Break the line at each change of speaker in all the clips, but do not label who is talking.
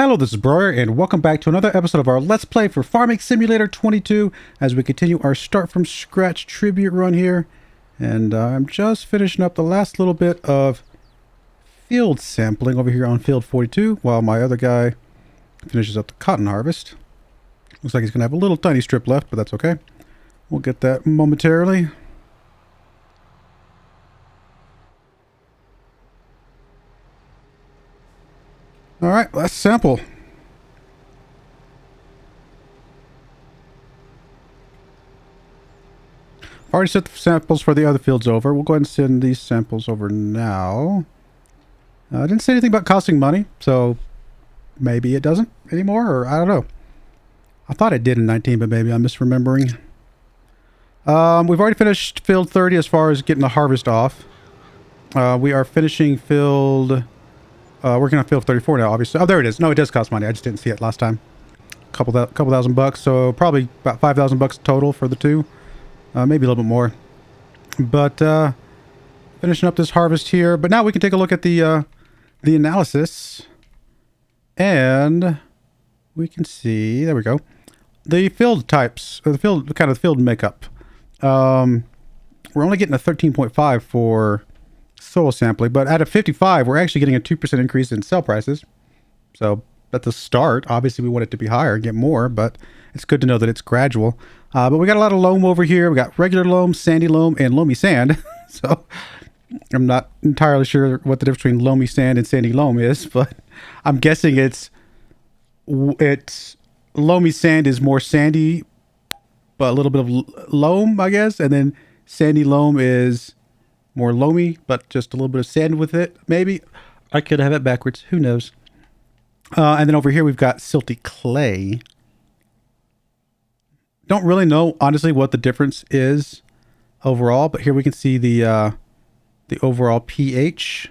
Hello, this is Broyar, and welcome back to another episode of our Let's Play for Farming Simulator 22 as we continue our Start From Scratch tribute run here. And I'm just finishing up the last little bit of field sampling over here on field 42 while my other guy finishes up the cotton harvest. Looks like he's going to have a little tiny strip left, but that's okay. We'll get that momentarily. All right, let's sample. I've already sent the samples for the other fields over. We'll go ahead and send these samples over now. I didn't say anything about costing money, so maybe it doesn't anymore, or I don't know. I thought it did in 19, but maybe I'm misremembering. We've already finished field 30 as far as getting the harvest off. We are finishing field... working on field 34 now, obviously. Oh, there it is. No, it does cost money. I just didn't see it last time. Couple thousand bucks, so probably about 5,000 bucks total for the two. Maybe a little bit more. But finishing up this harvest here. But now we can take a look at the analysis, and we can see. There we go. The field types, or the field makeup. We're only getting a 13.5 for soil sampling, but at a 55 we're actually getting a 2% increase in sell prices. So at the start, obviously we want it to be higher, get more, but it's good to know that it's gradual. But we got a lot of loam over here. We got regular loam, sandy loam, and loamy sand. So I'm not entirely sure what the difference between loamy sand and sandy loam is, but I'm guessing it's loamy sand is more sandy but a little bit of loam, I guess, and then sandy loam is more loamy, but just a little bit of sand with it. Maybe I could have it backwards. Who knows? And then over here we've got silty clay. Don't really know, honestly, what the difference is overall, but here we can see the overall pH.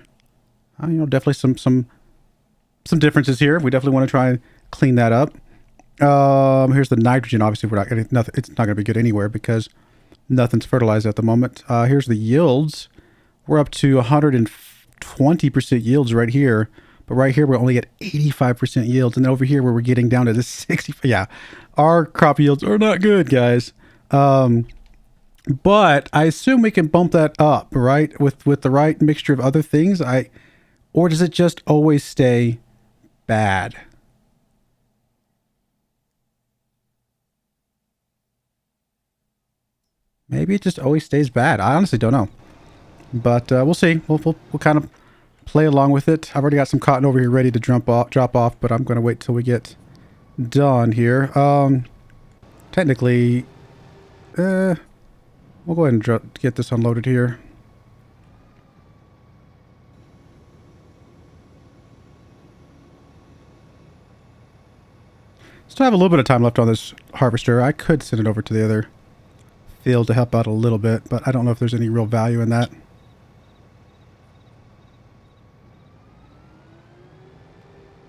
Definitely some differences here. We definitely want to try and clean that up. Here's the nitrogen. Obviously, we're not getting nothing. It's not going to be good anywhere because nothing's fertilized at the moment. Here's the yields. We're up to 120% yields right here. But right here, we're only at 85% yields. And over here, where we're getting down to the 60. Yeah, our crop yields are not good, guys. But I assume we can bump that up, right? With the right mixture of other things. Or does it just always stay bad? Maybe it just always stays bad. I honestly don't know. But we'll see. We'll kind of play along with it. I've already got some cotton over here ready to drop off, but I'm going to wait till we get done here. Technically, we'll go ahead and get this unloaded here. Still have a little bit of time left on this harvester. I could send it over to the other field to help out a little bit, but I don't know if there's any real value in that.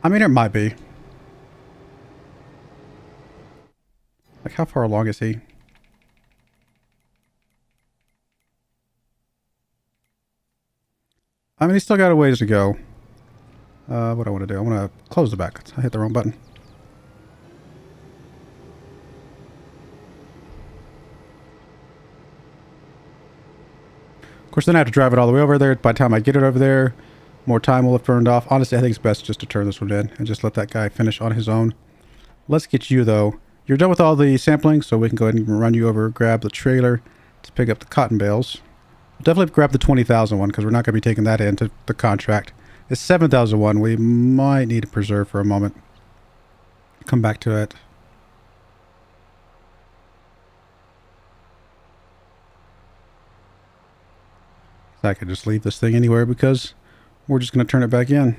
I mean, it might be. Like, how far along is he? I mean, he's still got a ways to go. What I want to do, I want to close the back. I hit the wrong button. Of course, then I have to drive it all the way over there. By the time I get it over there, more time will have burned off. Honestly, I think it's best just to turn this one in and just let that guy finish on his own. Let's get you, though. You're done with all the sampling, so we can go ahead and run you over, grab the trailer to pick up the cotton bales. We'll definitely grab the 20,000 one because we're not going to be taking that into the contract. The 7,000 one we might need to preserve for a moment. Come back to it. I could just leave this thing anywhere because we're just going to turn it back in.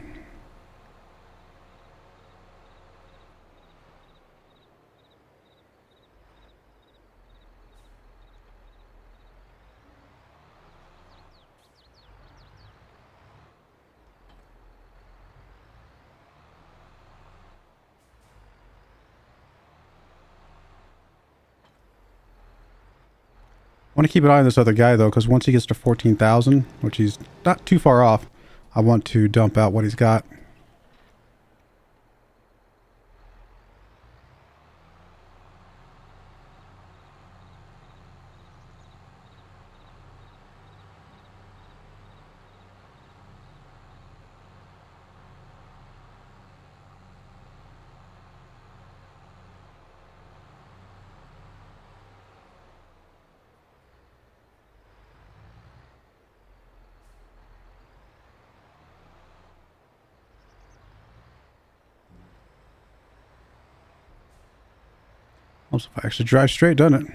I want to keep an eye on this other guy, though, because once he gets to 14,000, which he's not too far off, I want to dump out what he's got. Also, if I actually drive straight, doesn't it?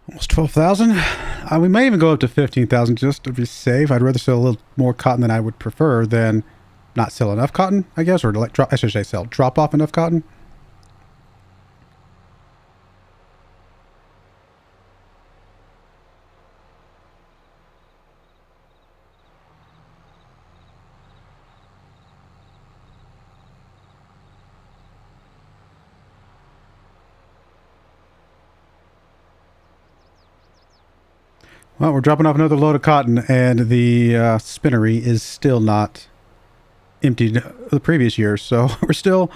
Almost 12,000. We may even go up to 15,000 just to be safe. I'd rather sell a little more cotton than I would prefer than not sell enough cotton, I guess, or like I should say drop off enough cotton. Well, we're dropping off another load of cotton, and the spinnery is still not emptied the previous year. So we're still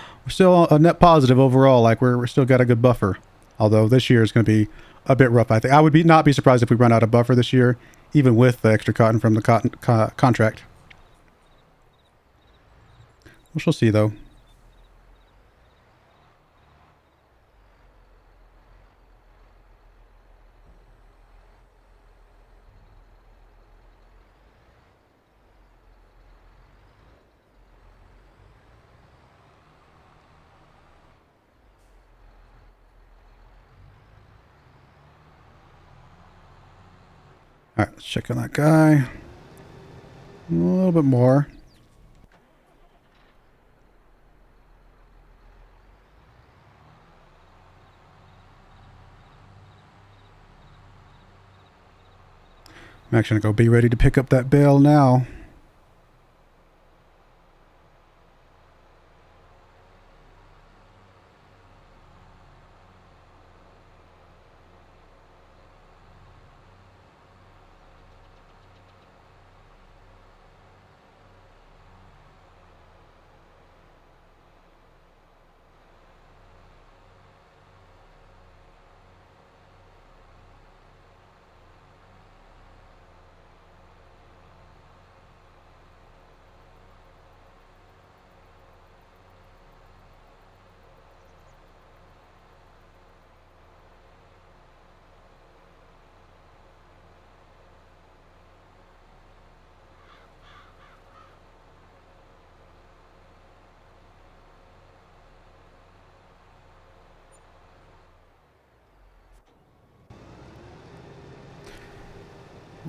a net positive overall. Like we're still got a good buffer. Although this year is going to be a bit rough. I think I would not be surprised if we run out of buffer this year, even with the extra cotton from the cotton contract. We shall see, though. All right, let's check on that guy. A little bit more. I'm actually going to go be ready to pick up that bale now.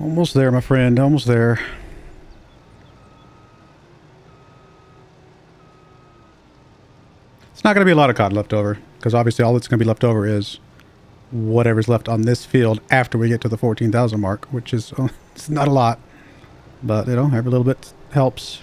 Almost there, my friend. Almost there. It's not going to be a lot of cotton left over, because obviously all that's going to be left over is whatever's left on this field after we get to the 14,000 mark, which is it's not a lot, but you know, every little bit helps.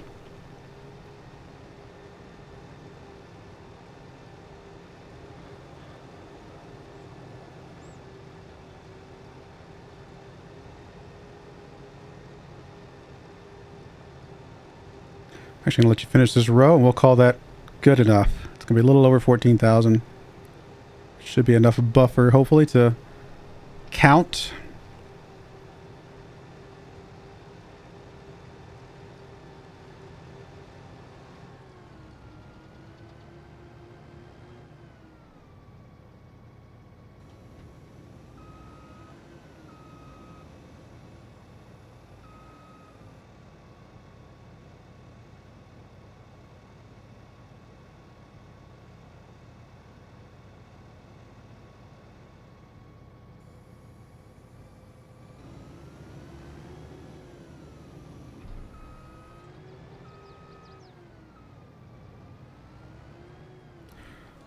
Actually, going to let you finish this row, and we'll call that good enough. It's going to be a little over 14,000. Should be enough buffer, hopefully, to count.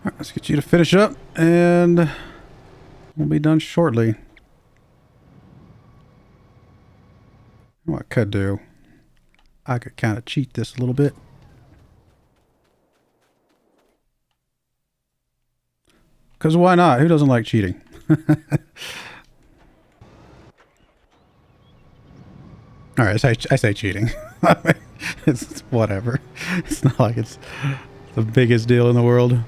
All right, let's get you to finish up, and we'll be done shortly. What I could do I could kind of cheat this a little bit. Because why not? Who doesn't like cheating? All right, I say cheating. It's whatever. It's not like it's the biggest deal in the world.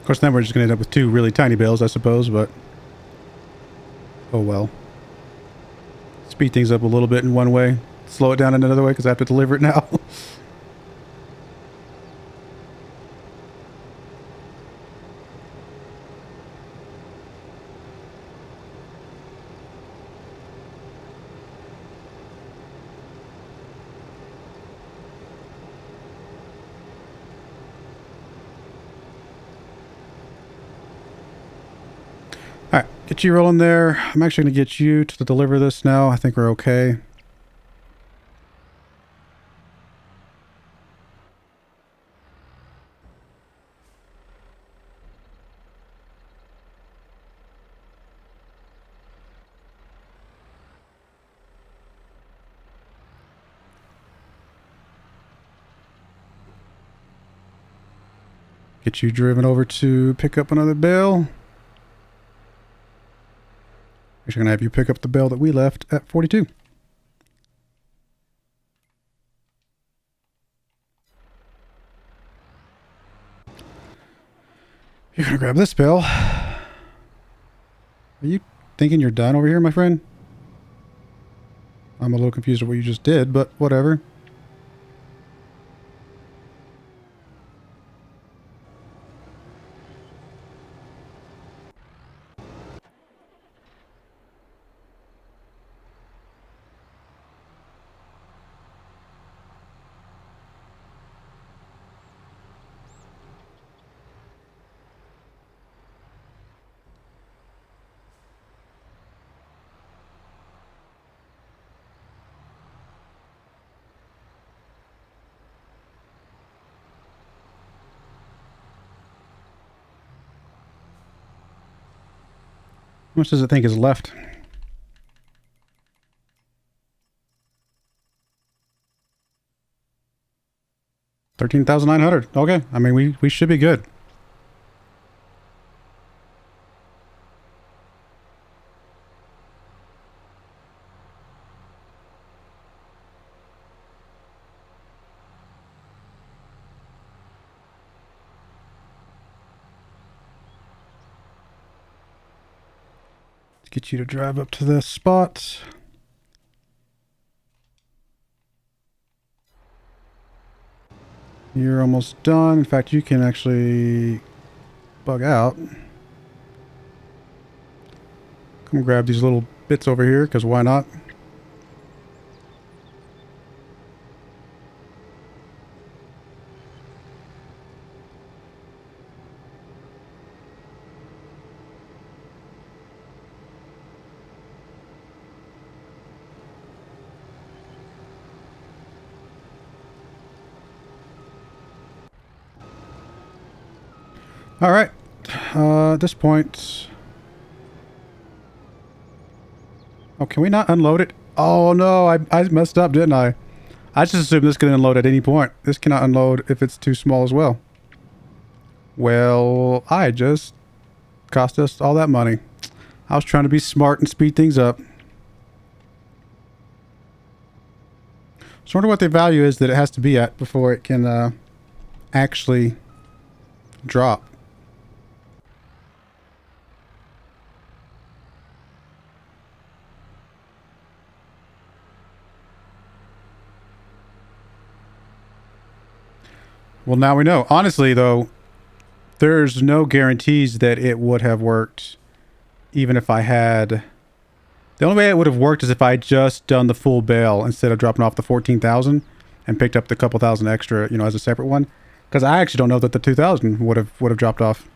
Of course, then we're just going to end up with 2 really tiny bales, I suppose, but oh well. Speed things up a little bit in one way, slow it down in another way because I have to deliver it now. All right, get you rolling there. I'm actually going to get you to deliver this now. I think we're okay. Get you driven over to pick up another bale. Actually, going to have you pick up the bale that we left at 42. You're going to grab this bale. Are you thinking you're done over here, my friend? I'm a little confused at what you just did, but whatever. How much does it think is left? 13,900. Okay. I mean, we should be good. Let's get you to drive up to the spot. You're almost done. In fact, you can actually bug out. Come grab these little bits over here, because why not? All right. At this point... Oh, can we not unload it? Oh, no. I messed up, didn't I? I just assumed this could unload at any point. This cannot unload if it's too small as well. Well, I just cost us all that money. I was trying to be smart and speed things up. So I wonder what the value is that it has to be at before it can actually drop. Well, now we know. Honestly, though, there's no guarantees that it would have worked even if I had... The only way it would have worked is if I had just done the full bale instead of dropping off the 14,000 and picked up the couple thousand extra, you know, as a separate one. Because I actually don't know that the 2,000 would have dropped off.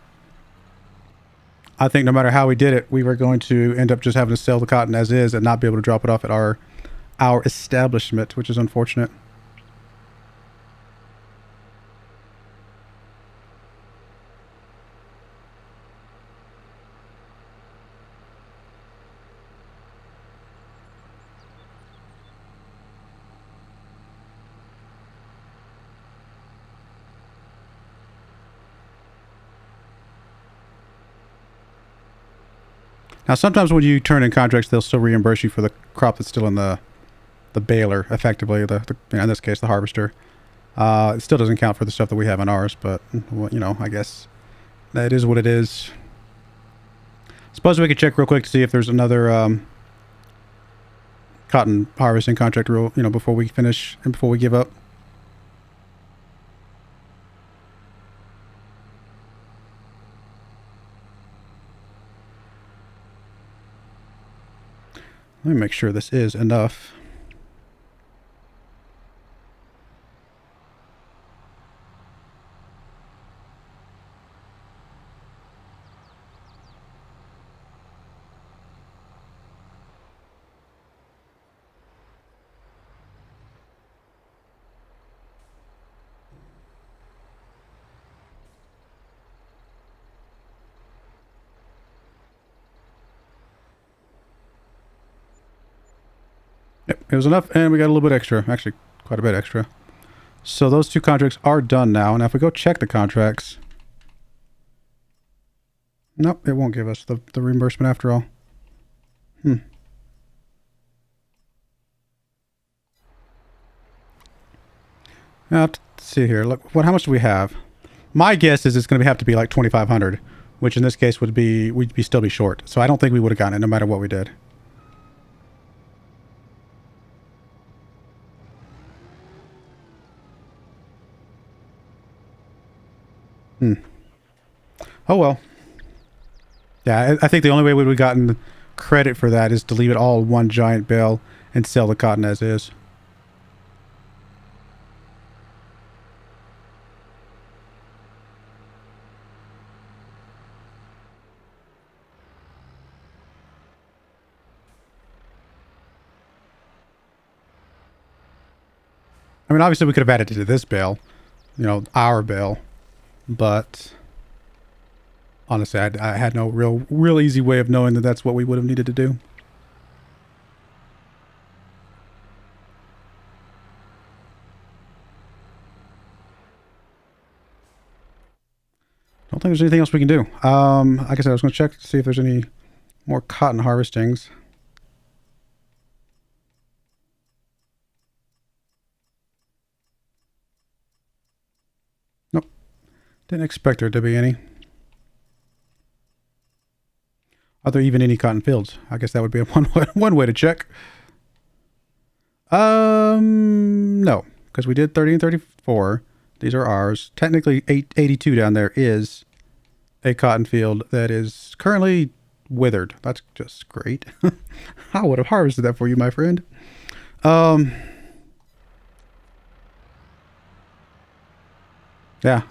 I think no matter how we did it, we were going to end up just having to sell the cotton as is and not be able to drop it off at our establishment, which is unfortunate. Now, sometimes when you turn in contracts, they'll still reimburse you for the crop that's still in the baler, effectively, in this case, the harvester. It still doesn't count for the stuff that we have in ours, but, you know, I guess that is what it is. Suppose we could check real quick to see if there's another cotton harvesting contract rule, you know, before we finish and before we give up. Let me make sure this is enough. Yep, it was enough, and we got a little bit extra. Actually, quite a bit extra. So those two contracts are done now. Now, if we go check the contracts... Nope, it won't give us the reimbursement after all. Now, let's see here. Look, how much do we have? My guess is it's going to have to be like 2,500, which in this case would be... we'd still be short. So I don't think we would have gotten it no matter what we did. Oh well. Yeah, I think the only way we would have gotten credit for that is to leave it all one giant bale and sell the cotton as is. I mean, obviously we could have added it to this bale, you know, our bale, but honestly, I had no real easy way of knowing that that's what we would have needed to do. Don't think there's anything else we can do. Like I said, I was going to check to see if there's any more cotton harvestings. Nope. Didn't expect there to be any. Are there even any cotton fields? I guess that would be one way to check. No, because we did 30 and 34. These are ours. Technically, 82 down there is a cotton field that is currently withered. That's just great. I would have harvested that for you, my friend. Yeah,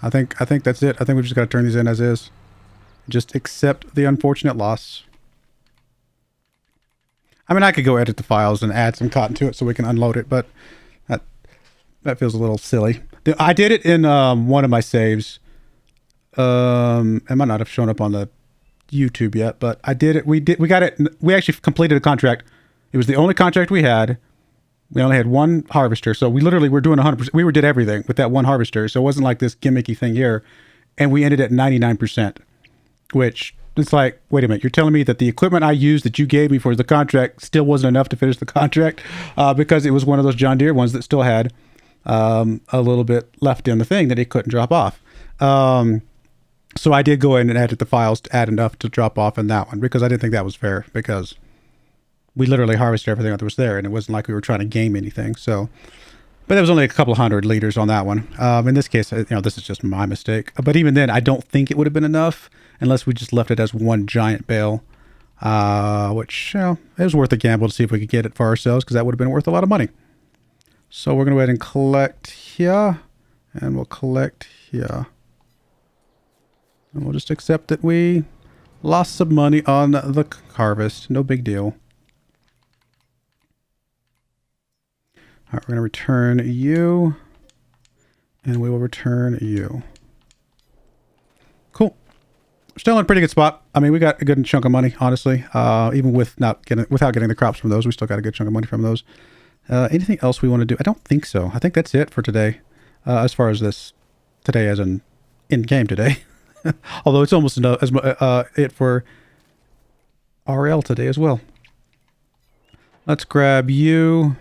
I think that's it. I think we've just got to turn these in as is. Just accept the unfortunate loss. I mean, I could go edit the files and add some cotton to it so we can unload it, but that feels a little silly. I did it in one of my saves. It might not have shown up on the YouTube yet, but I did it. We got it. We actually completed a contract. It was the only contract we had. We only had one harvester, so we literally were doing 100%. We did everything with that one harvester, so it wasn't like this gimmicky thing here. And we ended at 99%, which it's like, wait a minute, you're telling me that the equipment I used that you gave me for the contract still wasn't enough to finish the contract because it was one of those John Deere ones that still had a little bit left in the thing that it couldn't drop off. So I did go in and edit the files to add enough to drop off in that one because I didn't think that was fair because we literally harvested everything that was there and it wasn't like we were trying to game anything. So, but there was only a couple hundred liters on that one. In this case, you know, this is just my mistake. But even then, I don't think it would have been enough unless we just left it as one giant bale. which, it was worth a gamble to see if we could get it for ourselves, because that would have been worth a lot of money. So we're going to go ahead and collect here, and we'll collect here. And we'll just accept that we lost some money on the harvest. No big deal. All right, we're going to return you, and we will return you. Cool. Still in a pretty good spot. I mean, we got a good chunk of money, honestly. Even without getting the crops from those, we still got a good chunk of money from those. Anything else we want to do? I don't think so. I think that's it for today. As far as this today, as in game today. Although it's almost it for RL today as well. Let's grab you.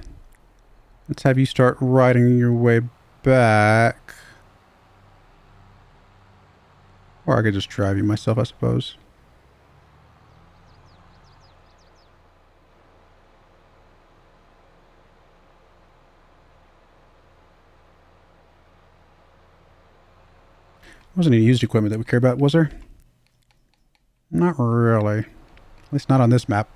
Let's have you start riding your way back. Or I could just drive you myself, I suppose. Wasn't any used equipment that we care about, was there? Not really. At least not on this map.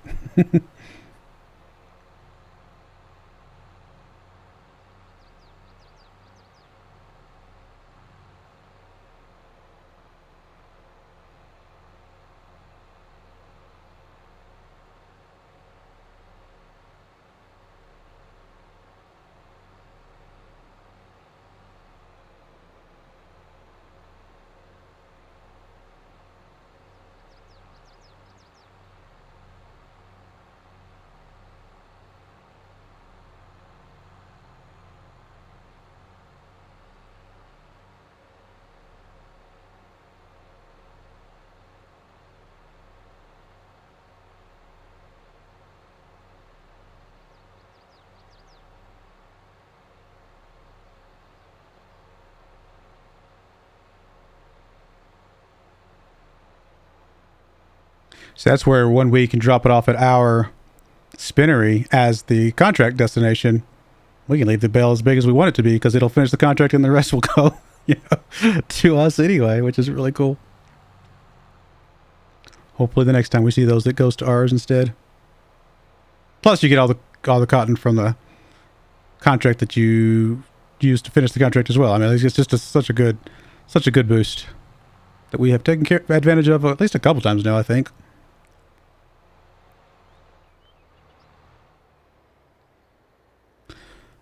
So that's where one week can drop it off at our spinnery as the contract destination. We can leave the bale as big as we want it to be because it'll finish the contract and the rest will go, to us anyway, which is really cool. Hopefully the next time we see those, it goes to ours instead. Plus, you get all the cotton from the contract that you used to finish the contract as well. I mean, it's just such a good boost that we have taken advantage of at least a couple times now, I think.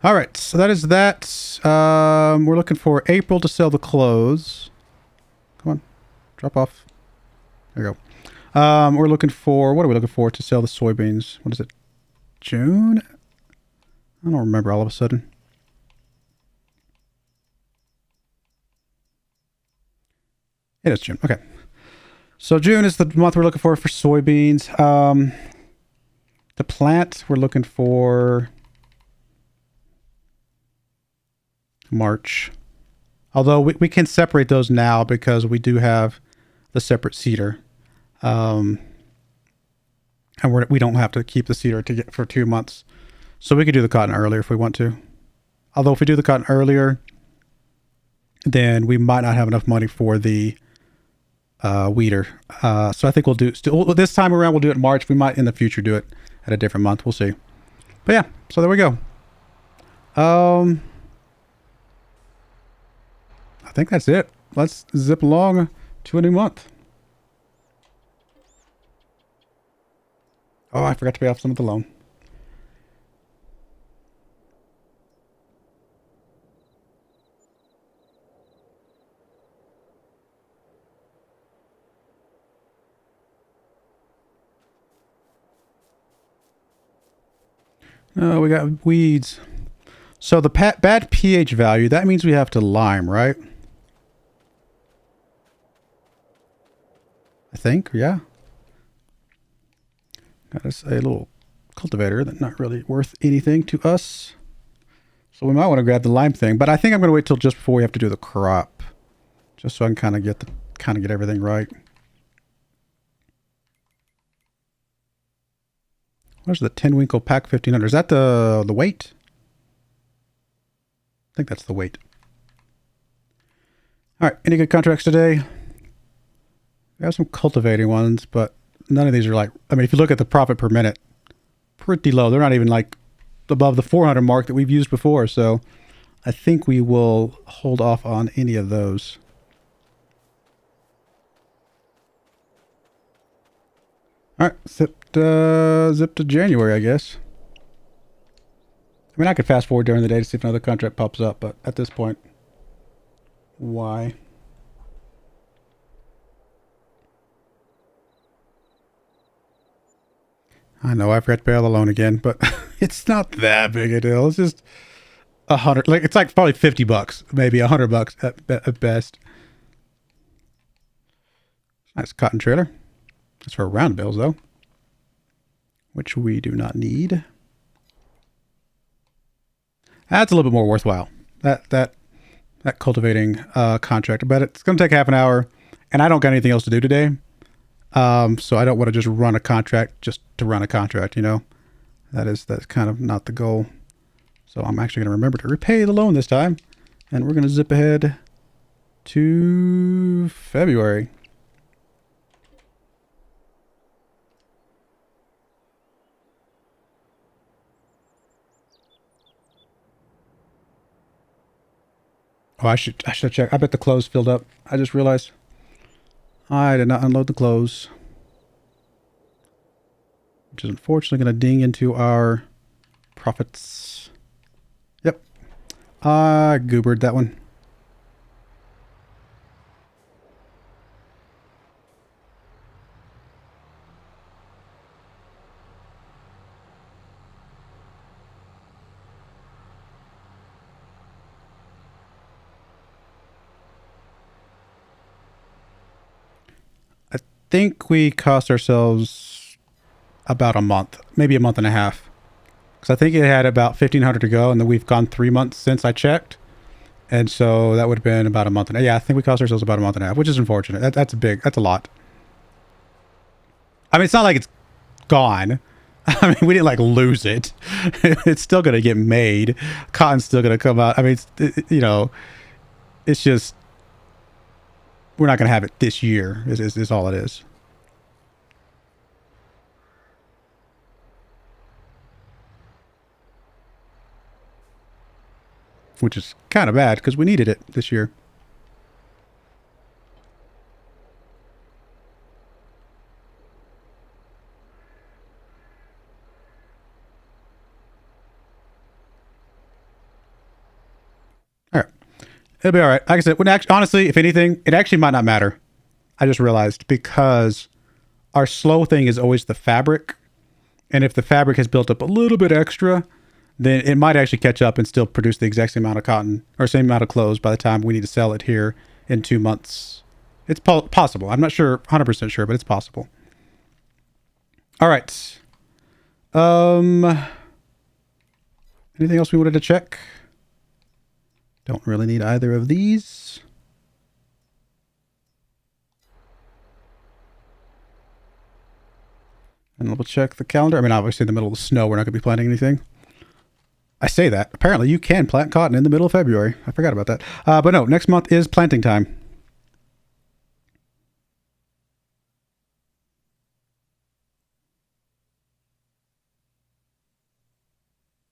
All right, so that is that. We're looking for April to sell the clothes. Come on, drop off. There you go. We're looking for, what are we looking for to sell the soybeans? What is it? June? I don't remember all of a sudden. It is June. Okay. So June is the month we're looking for soybeans. The plant we're looking for March. Although we can separate those now because we do have the separate seeder. And we don't have to keep the seeder for 2 months. So we could do the cotton earlier if we want to. Although if we do the cotton earlier, then we might not have enough money for the weeder. So I think we'll do this time around. We'll do it in March. We might in the future do it at a different month. We'll see. But yeah, so there we go. I think that's it. Let's zip along to a new month. Oh, I forgot to pay off some of the loan. Oh, we got weeds. So the bad pH value, that means we have to lime, right? I think, yeah. Got us a little cultivator that's not really worth anything to us. So we might want to grab the lime thing, but I think I'm going to wait till just before we have to do the crop. Just so I can kind of get everything right. Where's the 10 Winkle Pack 1500? Is that the weight? I think that's the weight. All right, any good contracts today? We have some cultivating ones, but none of these are like, I mean, if you look at the profit per minute, pretty low. They're not even like above the 400 mark that we've used before. So I think we will hold off on any of those. All right, zip to January, I guess. I mean, I could fast forward during the day to see if another contract pops up, but at this point, why? I know I forgot to pay all the loan again, but it's not that big a deal. It's just $100. Like it's like probably $50, maybe $100 at best. Nice cotton trailer. That's for round bills though, which we do not need. That's a little bit more worthwhile. That cultivating contract, but it's going to take half an hour, and I don't got anything else to do today. So I don't want to just run a contract just to run a contract. You know, that's kind of not the goal. So I'm actually going to remember to repay the loan this time, and we're going to zip ahead to February. Oh, I should check. I bet the clothes filled up. I just realized I did not unload the clothes, which is unfortunately going to ding into our profits. Yep. I goobered that one. I think we cost ourselves about a month, maybe a month and a half. Because I think it had about 1,500 to go, and then we've gone 3 months since I checked. And so that would have been about a month and a half. Yeah, I think we cost ourselves about a month and a half, which is unfortunate. That's a lot. I mean, it's not like it's gone. I mean, we didn't like lose it. It's still going to get made. Cotton's still going to come out. I mean, you know, it's just, we're not going to have it this year is all it is. Which is kind of bad because we needed it this year. All right. It'll be all right. Like I said, honestly, if anything, it actually might not matter. I just realized because our slow thing is always the fabric. And if the fabric has built up a little bit extra, then it might actually catch up and still produce the exact same amount of cotton or same amount of clothes by the time we need to sell it here in 2 months. It's possible. I'm not sure, 100% sure, but it's possible. All right. Anything else we wanted to check? Don't really need either of these. And we'll check the calendar. I mean, obviously in the middle of the snow, we're not going to be planting anything. I say that. Apparently you can plant cotton in the middle of February. I forgot about that. But no, next month is planting time.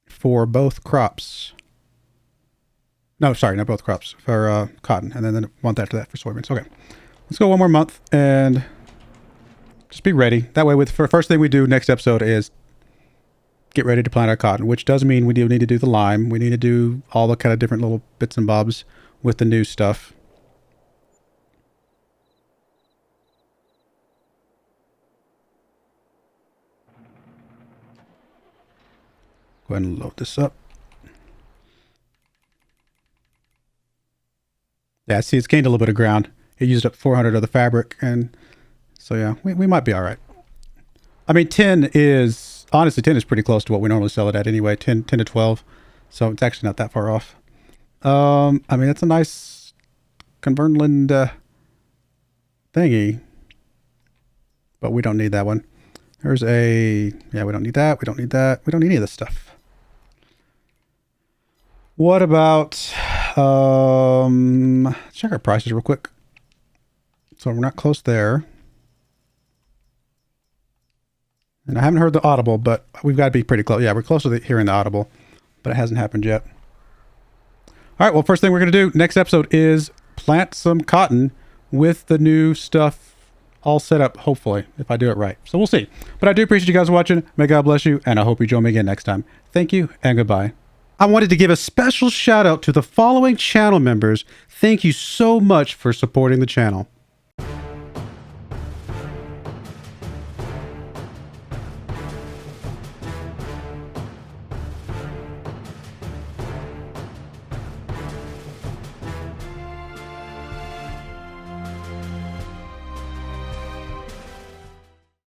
For both crops. No, sorry, not both crops. For cotton. And then the month after that for soybeans. Okay. Let's go one more month and just be ready. That way, for first thing we do next episode is get ready to plant our cotton, which does mean we do need to do the lime. We need to do all the kind of different little bits and bobs with the new stuff. Go ahead and load this up. Yeah, see, it's gained a little bit of ground. It used up 400 of the fabric, and so yeah, we might be all right. I mean, 10 is pretty close to what we normally sell it at anyway, 10 to 12. So it's actually not that far off. I mean, that's a nice Convernland thingy, but we don't need that one. There's yeah, we don't need that. We don't need that. We don't need any of this stuff. What about, check our prices real quick. So we're not close there. And I haven't heard the audible, but we've got to be pretty close. Yeah, we're close to hearing the audible, but it hasn't happened yet. All right, well, first thing we're going to do next episode is plant some cotton with the new stuff all set up, hopefully, if I do it right. So we'll see. But I do appreciate you guys watching. May God bless you, and I hope you join me again next time. Thank you, and goodbye. I wanted to give a special shout out to the following channel members. Thank you so much for supporting the channel.